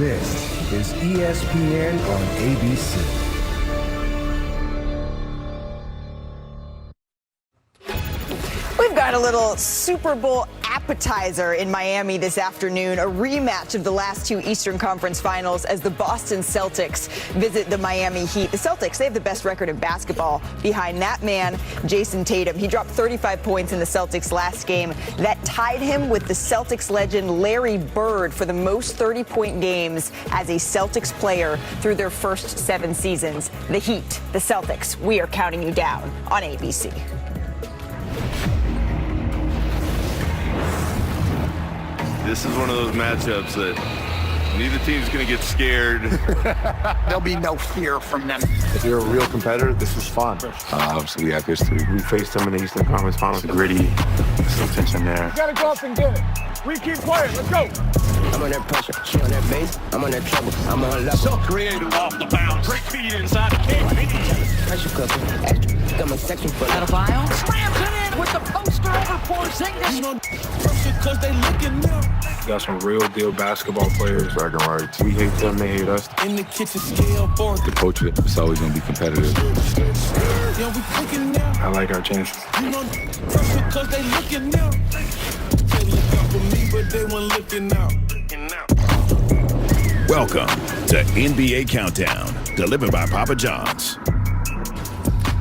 This is ESPN on ABC. We've got a little Super Bowl appetizer in Miami this afternoon, a rematch of the last two Eastern Conference Finals as the Boston Celtics visit the Miami Heat. The Celtics, they have the best record in basketball behind that man, Jason Tatum. He dropped 35 points in the Celtics last game. That tied him with the Celtics legend Larry Bird for the most 30-point games as a Celtics player through their first 7 seasons. The Heat, the Celtics, we are counting you down on ABC. This is one of those matchups that neither team's going to get scared. There'll be no fear from them. If you're a real competitor, this is fun. Obviously, we have history. We faced them in the Eastern Conference Finals. Gritty, some tension there. You gotta go up and get it. We keep playing. Let's go. I'm on that pressure. She on that base. I'm on that trouble. I'm on level. So creative off the bounce. Great feet inside the cage. Pressure cooker. Extra. Got my section full. Adebayo slams it in with the poster over Porzingis. Because they looking now. We got some real deal basketball players. Bragging rights. We hate them, they hate us. In the kitchen scale board. The culture is always going to be competitive. Yeah, we cooking now. I like our chances. You know, because they looking now. They look out for me, but they weren't looking out. Welcome to NBA Countdown, delivered by Papa John's.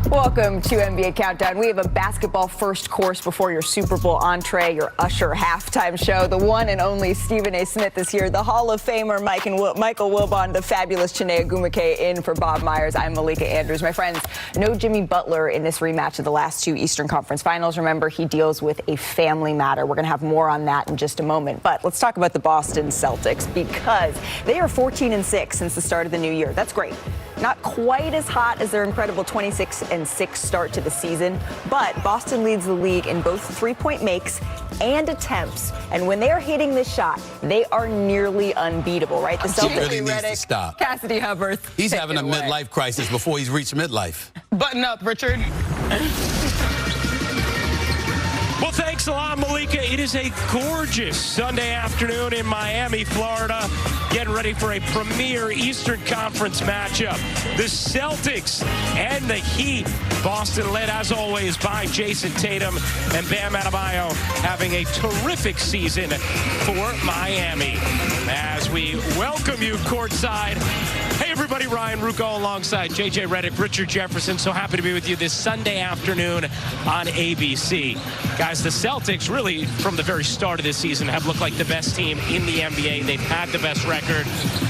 Welcome to NBA Countdown. We have a basketball first course before your Super Bowl entree, your Usher halftime show. The one and only Stephen A. Smith is here. The Hall of Famer Michael Wilbon, the fabulous Chiney Ogwumike in for Bob Myers. I'm Malika Andrews. My friends, no Jimmy Butler in this rematch of the last two Eastern Conference Finals. Remember, he deals with a family matter. We're going to have more on that in just a moment. But let's talk about the Boston Celtics because they are 14-6 since the start of the new year. That's great. Not quite as hot as their incredible 26-6 start to the season, but Boston leads the league in both three-point makes and attempts. And when they are hitting this shot, they are nearly unbeatable, right? The Celtics really needs to stop. Cassidy Hubbard. He's having a midlife crisis before he's reached midlife. Button up, Richard. Well, thanks a lot, Malika. It is a gorgeous Sunday afternoon in Miami, Florida. Getting ready for a premier Eastern Conference matchup. The Celtics and the Heat. Boston led, as always, by Jason Tatum and Bam Adebayo having a terrific season for Miami. As we welcome you courtside. Hey, everybody, Ryan Rucco alongside JJ Redick, Richard Jefferson. So happy to be with you this Sunday afternoon on ABC. Guys, the Celtics really, from the very start of this season, have looked like the best team in the NBA. They've had the best record,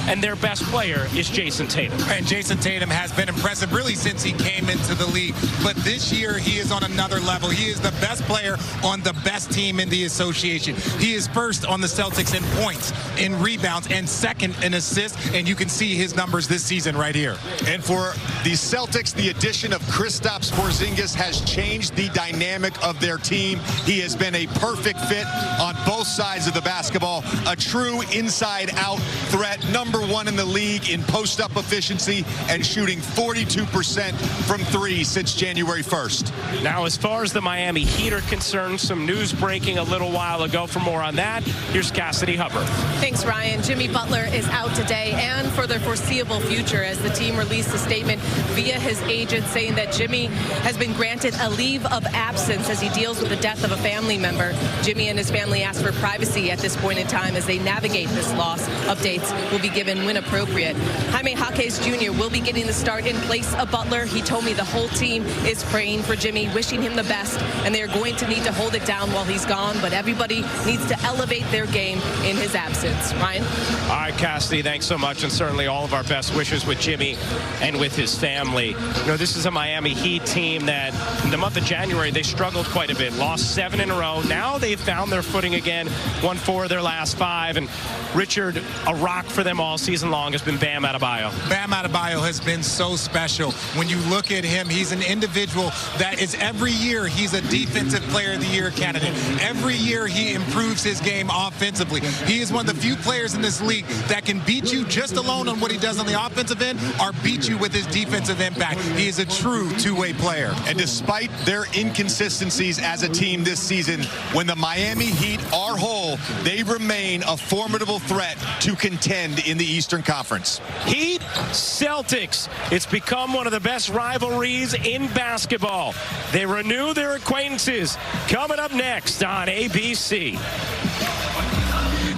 and their best player is Jason Tatum. And Jason Tatum has been impressive really since he came into the league. But this year, he is on another level. He is the best player on the best team in the association. He is first on the Celtics in points, in rebounds, and second in assists. And you can see his numbers this season right here. And for the Celtics, the addition of Kristaps Porzingis has changed the dynamic of their team. He has been a perfect fit on both sides of the basketball, a true inside-out threat, #1 in the league in post-up efficiency and shooting 42% from 3 since January 1st. Now, as far as the Miami Heat are concerned, some news breaking a little while ago. For more on that, here's Cassidy Hubbard. Thanks, Ryan. Jimmy Butler is out today and for the foreseeable future as the team released a statement via his agent saying that Jimmy has been granted a leave of absence as he deals with the death of a family member. Jimmy and his family asked for privacy at this point in time as they navigate this loss. Updates will be given when appropriate. Jaime Jaquez Jr. will be getting the start in place of Butler. He told me the whole team is praying for Jimmy, wishing him the best, and they're going to need to hold it down while he's gone, but everybody needs to elevate their game in his absence. Ryan? All right, Cassidy, thanks so much, and certainly all of our best wishes with Jimmy and with his family. You know, this is a Miami Heat team that in the month of January, they struggled quite a bit, lost 7 in a row. Now they've found their footing again, won 4 of their last 5, and Richard, a rock for them all season long has been Bam Adebayo. Bam Adebayo has been so special. When you look at him, he's an individual that is every year he's a defensive player of the year candidate. Every year he improves his game offensively. He is one of the few players in this league that can beat you just alone on what he does on the offensive end or beat you with his defensive impact. He is a true two-way player. And despite their inconsistencies as a team this season, when the Miami Heat are whole, goal, they remain a formidable threat to contend in the Eastern Conference. Heat, Celtics. It's become one of the best rivalries in basketball. They renew their acquaintances. Coming up next on ABC.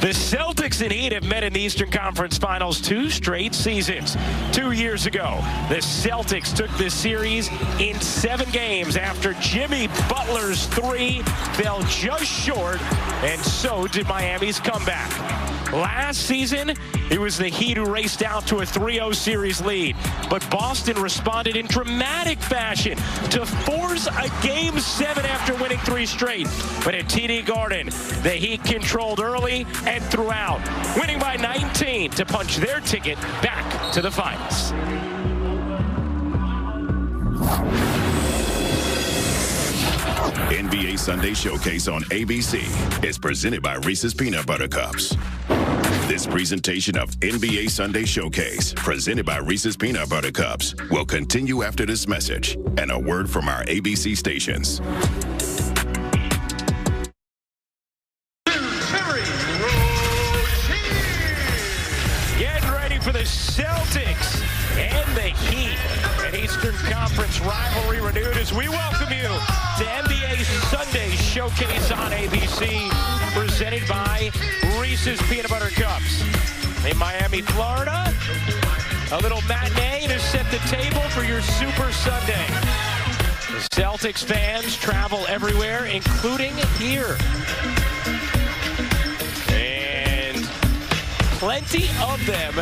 The Celtics and Heat have met in the Eastern Conference Finals 2 straight seasons. 2 years ago, the Celtics took this series in 7 games after Jimmy Butler's 3 fell just short, and so did Miami's comeback. Last season, it was the Heat who raced out to a 3-0 series lead, but Boston responded in dramatic fashion to force a Game 7 after winning 3 straight. But at TD Garden, the Heat controlled early and throughout, winning by 19 to punch their ticket back to the finals. NBA Sunday Showcase on ABC is presented by Reese's Peanut Butter Cups. This presentation of NBA Sunday Showcase, presented by Reese's Peanut Butter Cups, will continue after this message and a word from our ABC stations. Getting ready for the Celtics and the Heat. An Eastern Conference rivalry renewed as we welcome you to NBA Sunday Showcase on ABC, presented by Reese's Peanut Butter Cups. In Miami, Florida, a little matinee to set the table for your Super Sunday. The Celtics fans travel everywhere, including here. Plenty of them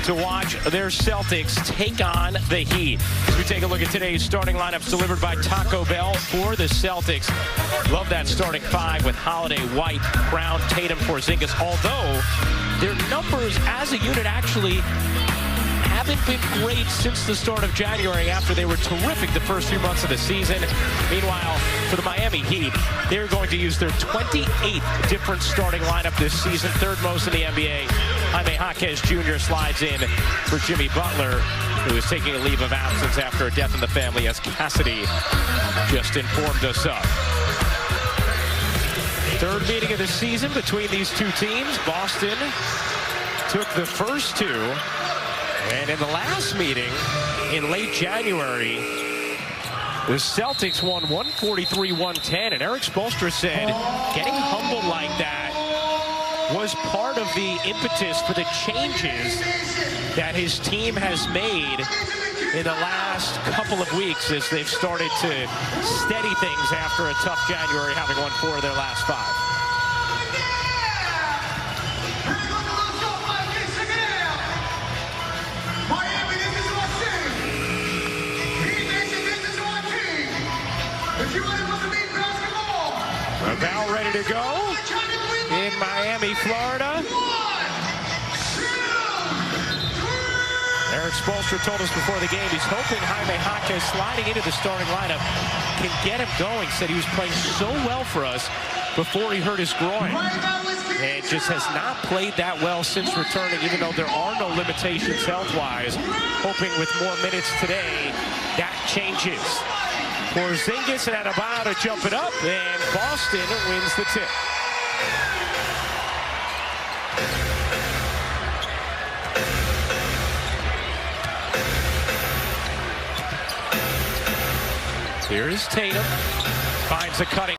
to watch their Celtics take on the Heat. As we take a look at today's starting lineups delivered by Taco Bell for the Celtics. Love that starting 5 with Holiday, White, Brown, Tatum, Porzingis. Although their numbers as a unit actually haven't been great since the start of January after they were terrific the first few months of the season. Meanwhile, for the Miami Heat, they're going to use their 28th different starting lineup this season, 3rd most in the NBA. Jaime Jaquez Jr. slides in for Jimmy Butler, who is taking a leave of absence after a death in the family, as Cassidy just informed us of. 3rd meeting of the season between these two teams. Boston took the first 2. And in the last meeting in late January, the Celtics won 143-110. And Eric Spoelstra said getting humbled like that was part of the impetus for the changes that his team has made in the last couple of weeks as they've started to steady things after a tough January, having won 4 of their last 5. About ready to go in Miami, Florida. Eric Spoelstra told us before the game he's hoping Jaime Jaquez sliding into the starting lineup can get him going. Said he was playing so well for us before he hurt his groin. And just has not played that well since returning, even though there are no limitations health-wise. Hoping with more minutes today, that changes. Porzingis and Adebayo to jump it up, and Boston wins the tip. Here's Tatum, finds a cutting